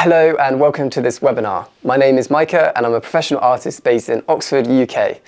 Hello and welcome to this webinar. My name is Micah and I'm a professional artist based in Oxford, UK.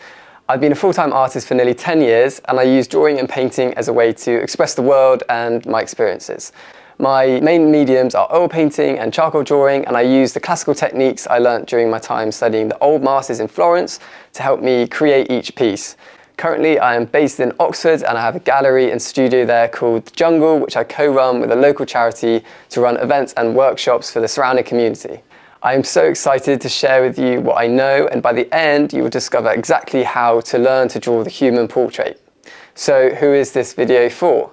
I've been a full-time artist for nearly 10 years and I use drawing and painting as a way to express the world and my experiences. My main mediums are oil painting and charcoal drawing, and I use the classical techniques I learnt during my time studying the old masters in Florence to help me create each piece. Currently I am based in Oxford and I have a gallery and studio there called The Jungle, which I co-run with a local charity to run events and workshops for the surrounding community. I am so excited to share with you what I know, and by the end you will discover exactly how to learn to draw the human portrait. So who is this video for?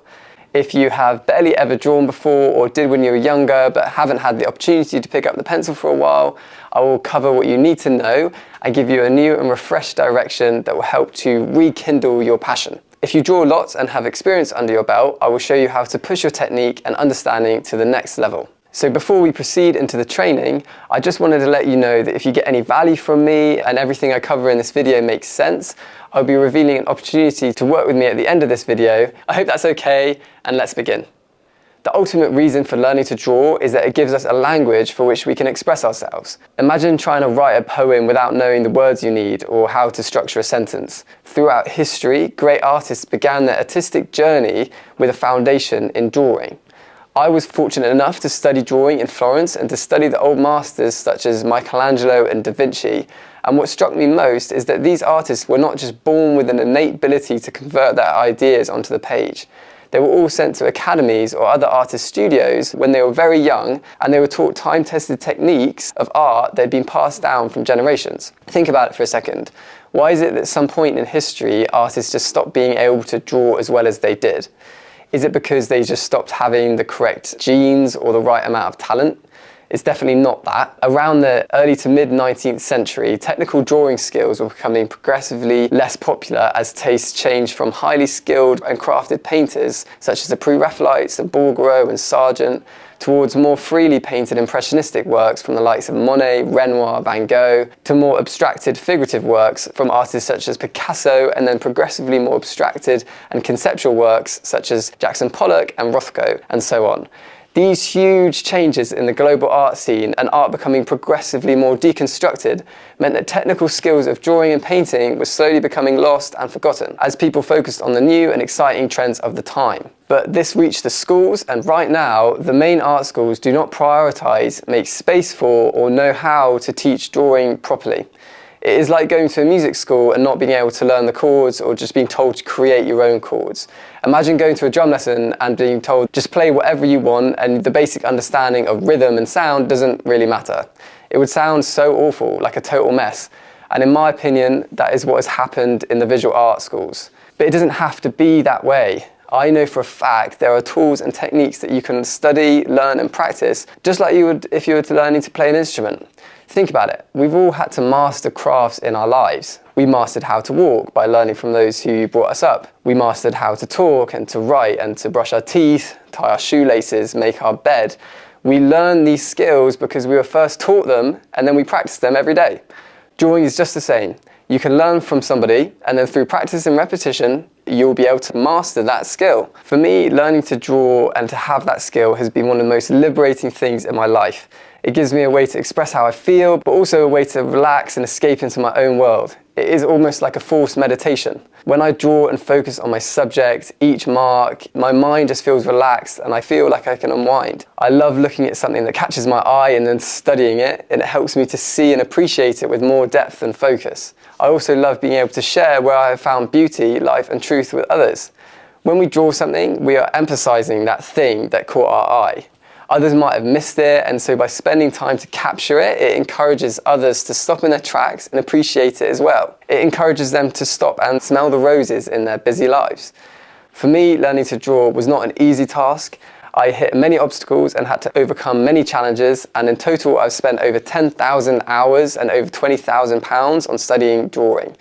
If you have barely ever drawn before or did when you were younger but haven't had the opportunity to pick up the pencil for a while, I will cover what you need to know and give you a new and refreshed direction that will help to rekindle your passion. If you draw lots and have experience under your belt, I will show you how to push your technique and understanding to the next level. So before we proceed into the training, I just wanted to let you know that if you get any value from me and everything I cover in this video makes sense, I'll be revealing an opportunity to work with me at the end of this video. I hope that's okay, and let's begin. The ultimate reason for learning to draw is that it gives us a language for which we can express ourselves. Imagine trying to write a poem without knowing the words you need or how to structure a sentence. Throughout history, great artists began their artistic journey with a foundation in drawing. I was fortunate enough to study drawing in Florence and to study the old masters such as Michelangelo and Da Vinci. And what struck me most is that these artists were not just born with an innate ability to convert their ideas onto the page. They were all sent to academies or other artist studios when they were very young, and they were taught time-tested techniques of art that had been passed down from generations. Think about it for a second. Why is it that at some point in history artists just stopped being able to draw as well as they did? Is it because they just stopped having the correct genes or the right amount of talent? It's definitely not that. Around the early to mid 19th century, technical drawing skills were becoming progressively less popular as tastes changed from highly skilled and crafted painters such as the Pre-Raphaelites and Bouguereau and Sargent towards more freely painted impressionistic works from the likes of Monet, Renoir, Van Gogh, to more abstracted figurative works from artists such as Picasso, and then progressively more abstracted and conceptual works such as Jackson Pollock and Rothko, and so on. These huge changes in the global art scene and art becoming progressively more deconstructed meant that technical skills of drawing and painting were slowly becoming lost and forgotten as people focused on the new and exciting trends of the time. But this reached the schools, and right now the main art schools do not prioritize, make space for, or know how to teach drawing properly. It is like going to a music school and not being able to learn the chords or just being told to create your own chords. Imagine going to a drum lesson and being told just play whatever you want and the basic understanding of rhythm and sound doesn't really matter. It would sound so awful, like a total mess. And in my opinion, that is what has happened in the visual art schools. But it doesn't have to be that way. I know for a fact there are tools and techniques that you can study, learn and practice just like you would if you were learning to play an instrument. Think about it. We've all had to master crafts in our lives. We mastered how to walk by learning from those who brought us up. We mastered how to talk and to write and to brush our teeth, tie our shoelaces, make our bed. We learn these skills because we were first taught them and then we practice them every day. Drawing is just the same. You can learn from somebody and then through practice and repetition, you'll be able to master that skill. For me, learning to draw and to have that skill has been one of the most liberating things in my life. It gives me a way to express how I feel, but also a way to relax and escape into my own world. It is almost like a forced meditation. When I draw and focus on my subject, each mark, my mind just feels relaxed and I feel like I can unwind. I love looking at something that catches my eye and then studying it, and it helps me to see and appreciate it with more depth and focus. I also love being able to share where I have found beauty, life and truth with others. When we draw something, we are emphasizing that thing that caught our eye. Others might have missed it, and so by spending time to capture it, it encourages others to stop in their tracks and appreciate it as well. It encourages them to stop and smell the roses in their busy lives. For me, learning to draw was not an easy task. I hit many obstacles and had to overcome many challenges, and in total I've spent over 10,000 hours and over £20,000 on studying drawing.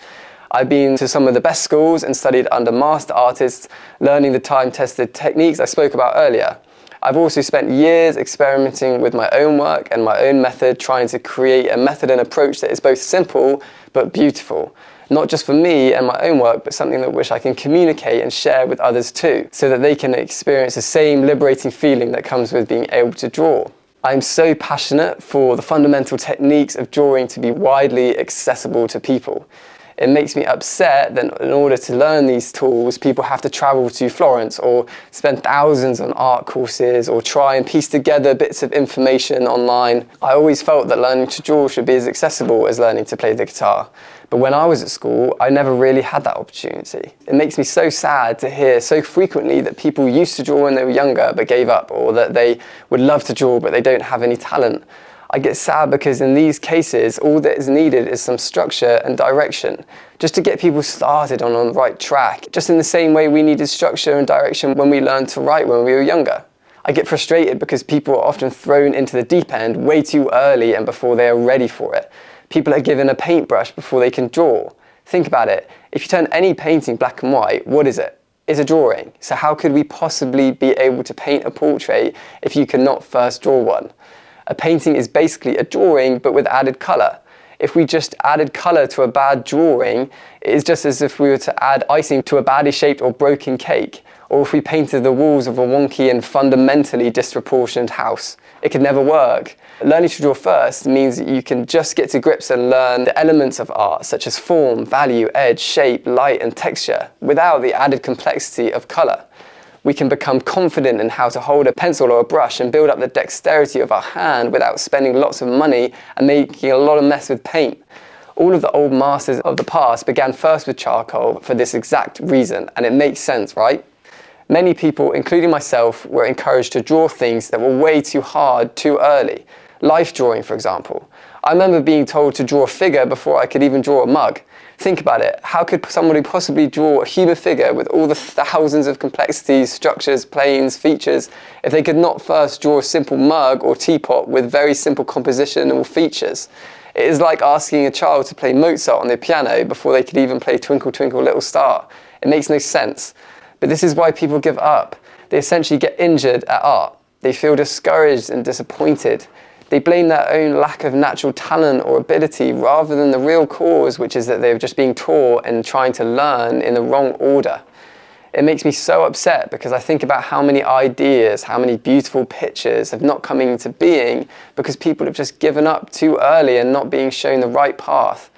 I've been to some of the best schools and studied under master artists, learning the time-tested techniques I spoke about earlier. I've also spent years experimenting with my own work and my own method, trying to create a method and approach that is both simple but beautiful. Not just for me and my own work, but something that which I can communicate and share with others too, so that they can experience the same liberating feeling that comes with being able to draw. I'm so passionate for the fundamental techniques of drawing to be widely accessible to people. It makes me upset that in order to learn these tools, people have to travel to Florence or spend thousands on art courses or try and piece together bits of information online. I always felt that learning to draw should be as accessible as learning to play the guitar. But when I was at school, I never really had that opportunity. It makes me so sad to hear so frequently that people used to draw when they were younger but gave up, or that they would love to draw but they don't have any talent. I get sad because in these cases, all that is needed is some structure and direction, just to get people started on the right track, just in the same way we needed structure and direction when we learned to write when we were younger. I get frustrated because people are often thrown into the deep end way too early and before they are ready for it. People are given a paintbrush before they can draw. Think about it. If you turn any painting black and white, what is it? It's a drawing. So how could we possibly be able to paint a portrait if you cannot first draw one? A painting is basically a drawing but with added colour. If we just added colour to a bad drawing, it is just as if we were to add icing to a badly shaped or broken cake, or if we painted the walls of a wonky and fundamentally disproportioned house. It could never work. Learning to draw first means that you can just get to grips and learn the elements of art, such as form, value, edge, shape, light and texture, without the added complexity of colour. We can become confident in how to hold a pencil or a brush and build up the dexterity of our hand without spending lots of money and making a lot of mess with paint. All of the old masters of the past began first with charcoal for this exact reason, and it makes sense, right? Many people, including myself, were encouraged to draw things that were way too hard too early. Life drawing, for example. I remember being told to draw a figure before I could even draw a mug. Think about it. How could somebody possibly draw a human figure with all the thousands of complexities, structures, planes, features, if they could not first draw a simple mug or teapot with very simple compositional features? It is like asking a child to play Mozart on the piano before they could even play Twinkle Twinkle Little Star. It makes no sense. But this is why people give up. They essentially get injured at art. They feel discouraged and disappointed. They blame their own lack of natural talent or ability rather than the real cause, which is that they're just being taught and trying to learn in the wrong order. It makes me so upset because I think about how many ideas, how many beautiful pictures have not come into being because people have just given up too early and not being shown the right path.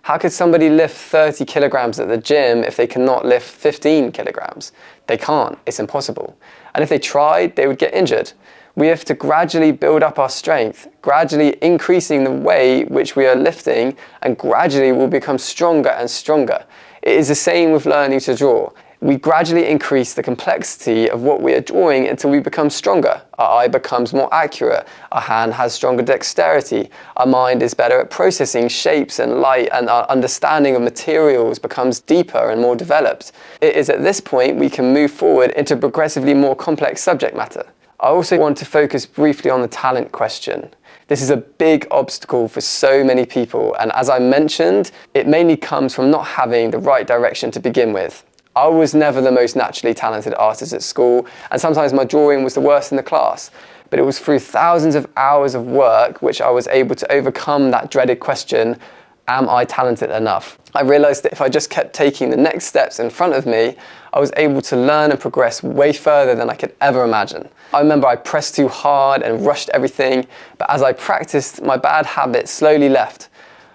How could somebody lift 30 kilograms at the gym if they cannot lift 15 kilograms? They can't, it's impossible. And if they tried, they would get injured. We have to gradually build up our strength, gradually increasing the way which we are lifting, and gradually we'll become stronger and stronger. It is the same with learning to draw. We gradually increase the complexity of what we are drawing until we become stronger. Our eye becomes more accurate, our hand has stronger dexterity, our mind is better at processing shapes and light, and our understanding of materials becomes deeper and more developed. It is at this point we can move forward into progressively more complex subject matter. I also want to focus briefly on the talent question. This is a big obstacle for so many people, and as I mentioned, it mainly comes from not having the right direction to begin with. I was never the most naturally talented artist at school, and sometimes my drawing was the worst in the class. But it was through thousands of hours of work which I was able to overcome that dreaded question, am I talented enough? I realized that if I just kept taking the next steps in front of me, I was able to learn and progress way further than I could ever imagine. I remember I pressed too hard and rushed everything, but as I practiced, my bad habits slowly left.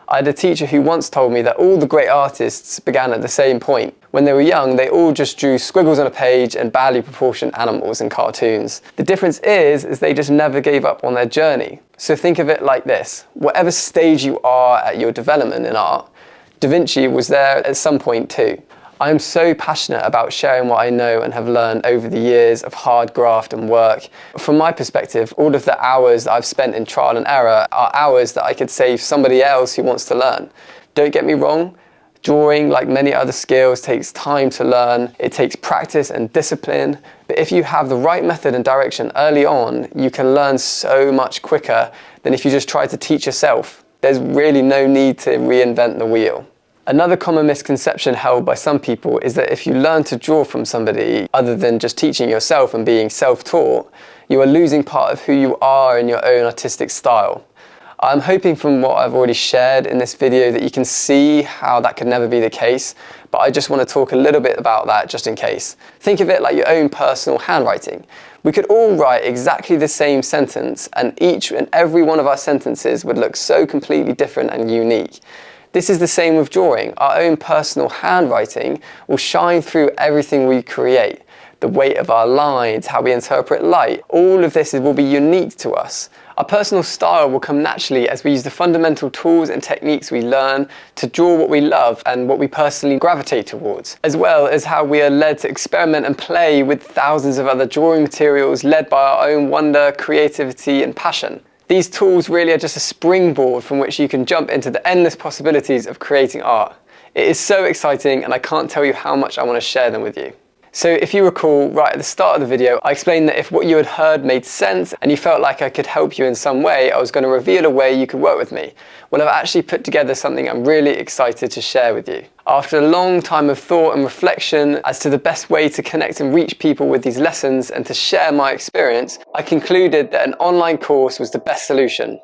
I had a teacher who once told me that all the great artists began at the same point. When they were young, they all just drew squiggles on a page and badly proportioned animals and cartoons. The difference is they just never gave up on their journey. So think of it like this. Whatever stage you are at your development in art, Da Vinci was there at some point too. I am so passionate about sharing what I know and have learned over the years of hard graft and work. From my perspective, all of the hours that I've spent in trial and error are hours that I could save somebody else who wants to learn. Don't get me wrong, drawing, like many other skills, takes time to learn. It takes practice and discipline. But if you have the right method and direction early on, you can learn so much quicker than if you just try to teach yourself. There's really no need to reinvent the wheel. Another common misconception held by some people is that if you learn to draw from somebody other than just teaching yourself and being self-taught, you are losing part of who you are in your own artistic style. I'm hoping from what I've already shared in this video that you can see how that could never be the case, but I just want to talk a little bit about that just in case. Think of it like your own personal handwriting. We could all write exactly the same sentence, and each and every one of our sentences would look so completely different and unique. This is the same with drawing. Our own personal handwriting will shine through everything we create. The weight of our lines, how we interpret light, all of this will be unique to us. Our personal style will come naturally as we use the fundamental tools and techniques we learn to draw what we love and what we personally gravitate towards, as well as how we are led to experiment and play with thousands of other drawing materials led by our own wonder, creativity and passion. These tools really are just a springboard from which you can jump into the endless possibilities of creating art. It is so exciting, and I can't tell you how much I want to share them with you. So if you recall, right at the start of the video, I explained that if what you had heard made sense and you felt like I could help you in some way, I was going to reveal a way you could work with me. Well, I've actually put together something I'm really excited to share with you. After a long time of thought and reflection as to the best way to connect and reach people with these lessons and to share my experience, I concluded that an online course was the best solution.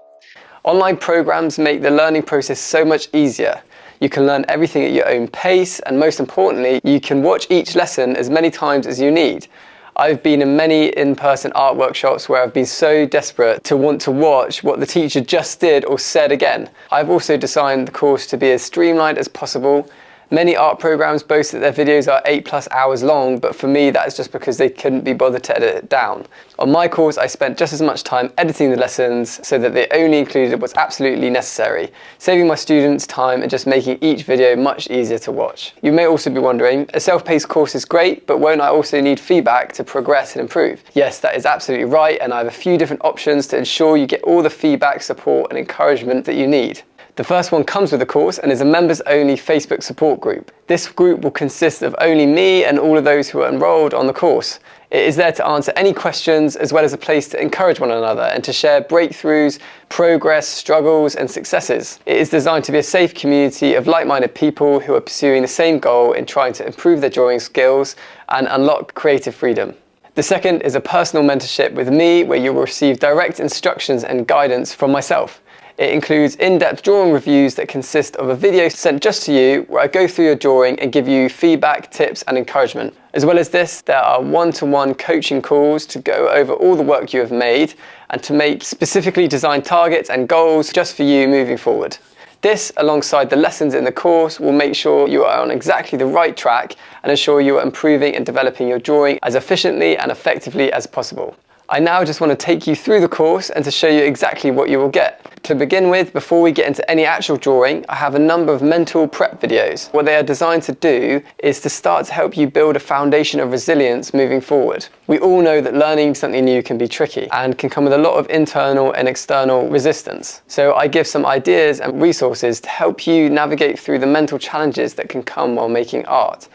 Online programs make the learning process so much easier. You can learn everything at your own pace, and most importantly, you can watch each lesson as many times as you need. I've been in many in-person art workshops where I've been so desperate to want to watch what the teacher just did or said again. I've also designed the course to be as streamlined as possible. Many art programs boast that their videos are 8+ hours long, but for me that's just because they couldn't be bothered to edit it down. On my course, I spent just as much time editing the lessons so that they only included what's absolutely necessary, saving my students time and just making each video much easier to watch. You may also be wondering, a self-paced course is great, but won't I also need feedback to progress and improve? Yes, that is absolutely right, and I have a few different options to ensure you get all the feedback, support and encouragement that you need. The first one comes with the course and is a members-only Facebook support group. This group will consist of only me and all of those who are enrolled on the course. It is there to answer any questions, as well as a place to encourage one another and to share breakthroughs, progress, struggles and successes. It is designed to be a safe community of like-minded people who are pursuing the same goal in trying to improve their drawing skills and unlock creative freedom. The second is a personal mentorship with me, where you will receive direct instructions and guidance from myself. It includes in-depth drawing reviews that consist of a video sent just to you where I go through your drawing and give you feedback, tips and encouragement. As well as this, there are one-to-one coaching calls to go over all the work you have made and to make specifically designed targets and goals just for you moving forward. This, alongside the lessons in the course, will make sure you are on exactly the right track and ensure you are improving and developing your drawing as efficiently and effectively as possible. I now just want to take you through the course and to show you exactly what you will get. To begin with, before we get into any actual drawing, I have a number of mental prep videos. What they are designed to do is to start to help you build a foundation of resilience moving forward. We all know that learning something new can be tricky and can come with a lot of internal and external resistance. So I give some ideas and resources to help you navigate through the mental challenges that can come while making art.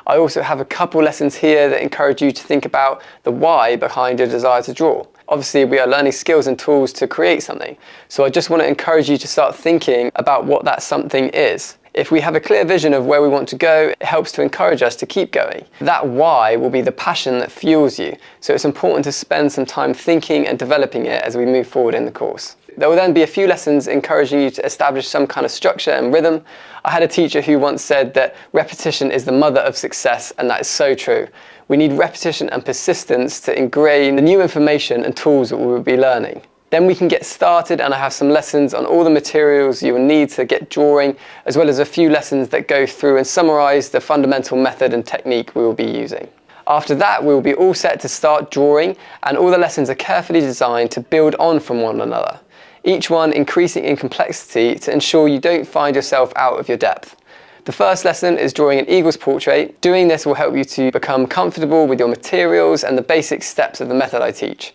I also have a couple lessons here that encourage you to think about the why behind your desire to draw. Obviously, we are learning skills and tools to create something, so I just want to encourage you to start thinking about what that something is. If we have a clear vision of where we want to go, it helps to encourage us to keep going. That why will be the passion that fuels you, so it's important to spend some time thinking and developing it as we move forward in the course. There will then be a few lessons encouraging you to establish some kind of structure and rhythm. I had a teacher who once said that repetition is the mother of success, and that is so true. We need repetition and persistence to ingrain the new information and tools that we will be learning. Then we can get started, and I have some lessons on all the materials you will need to get drawing, as well as a few lessons that go through and summarize the fundamental method and technique we will be using. After that, we will be all set to start drawing, and all the lessons are carefully designed to build on from one another, each one increasing in complexity to ensure you don't find yourself out of your depth. The first lesson is drawing an eagle's portrait. Doing this will help you to become comfortable with your materials and the basic steps of the method I teach.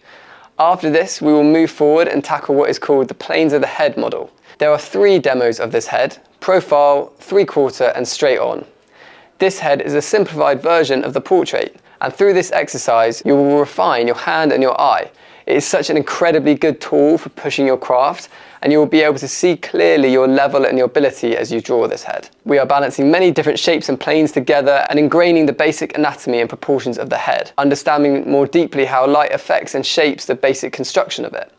After this, we will move forward and tackle what is called the planes of the head model. There are 3 demos of this head: profile, 3/4 and straight on. This head is a simplified version of the portrait, and through this exercise you will refine your hand and your eye. It is such an incredibly good tool for pushing your craft, and you will be able to see clearly your level and your ability as you draw this head. We are balancing many different shapes and planes together and ingraining the basic anatomy and proportions of the head, understanding more deeply how light affects and shapes the basic construction of it.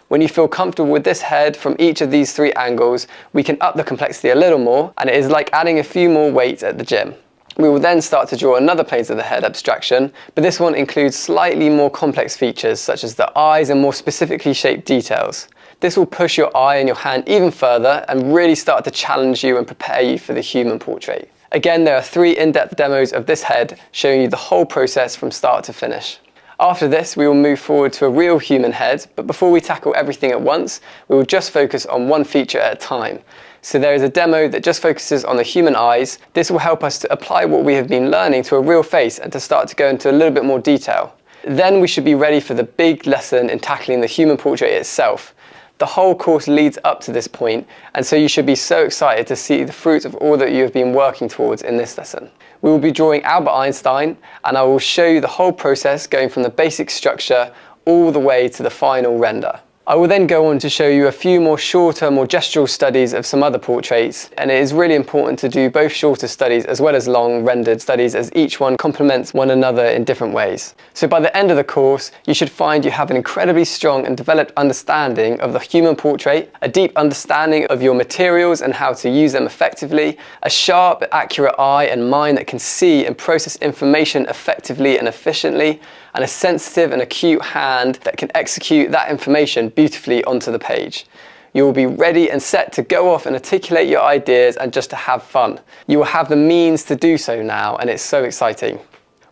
When you feel comfortable with this head from each of these 3 angles, we can up the complexity a little more, and it is like adding a few more weights at the gym. We will then start to draw another planes of the head abstraction, but this one includes slightly more complex features such as the eyes and more specifically shaped details. This will push your eye and your hand even further and really start to challenge you and prepare you for the human portrait. Again, there are 3 in-depth demos of this head showing you the whole process from start to finish. After this, we will move forward to a real human head, but before we tackle everything at once, we will just focus on one feature at a time. So there is a demo that just focuses on the human eyes. This will help us to apply what we have been learning to a real face and to start to go into a little bit more detail. Then we should be ready for the big lesson in tackling the human portrait itself. The whole course leads up to this point, and so you should be so excited to see the fruit of all that you have been working towards in this lesson. We will be drawing Albert Einstein, and I will show you the whole process going from the basic structure all the way to the final render. I will then go on to show you a few more shorter, more gestural studies of some other portraits, and it is really important to do both shorter studies as well as long rendered studies, as each one complements one another in different ways. So by the end of the course, you should find you have an incredibly strong and developed understanding of the human portrait, a deep understanding of your materials and how to use them effectively, a sharp, accurate eye and mind that can see and process information effectively and efficiently, and a sensitive and acute hand that can execute that information beautifully onto the page. You will be ready and set to go off and articulate your ideas and just to have fun. You will have the means to do so now, and it's so exciting.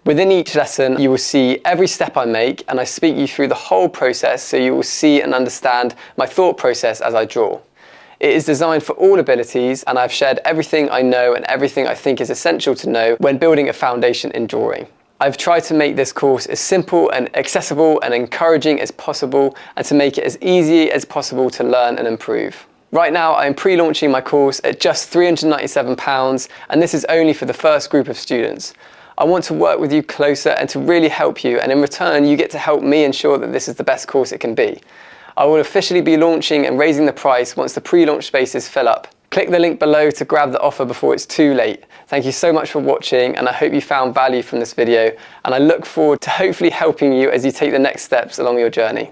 Within each lesson, you will see every step I make, and I speak you through the whole process so you will see and understand my thought process as I draw. It is designed for all abilities, and I've shared everything I know and everything I think is essential to know when building a foundation in drawing. I've tried to make this course as simple and accessible and encouraging as possible, and to make it as easy as possible to learn and improve. Right now, I am pre-launching my course at just £397, and this is only for the first group of students. I want to work with you closer and to really help you, and in return, you get to help me ensure that this is the best course it can be. I will officially be launching and raising the price once the pre-launch spaces fill up. Click the link below to grab the offer before it's too late. Thank you so much for watching, and I hope you found value from this video, and I look forward to hopefully helping you as you take the next steps along your journey.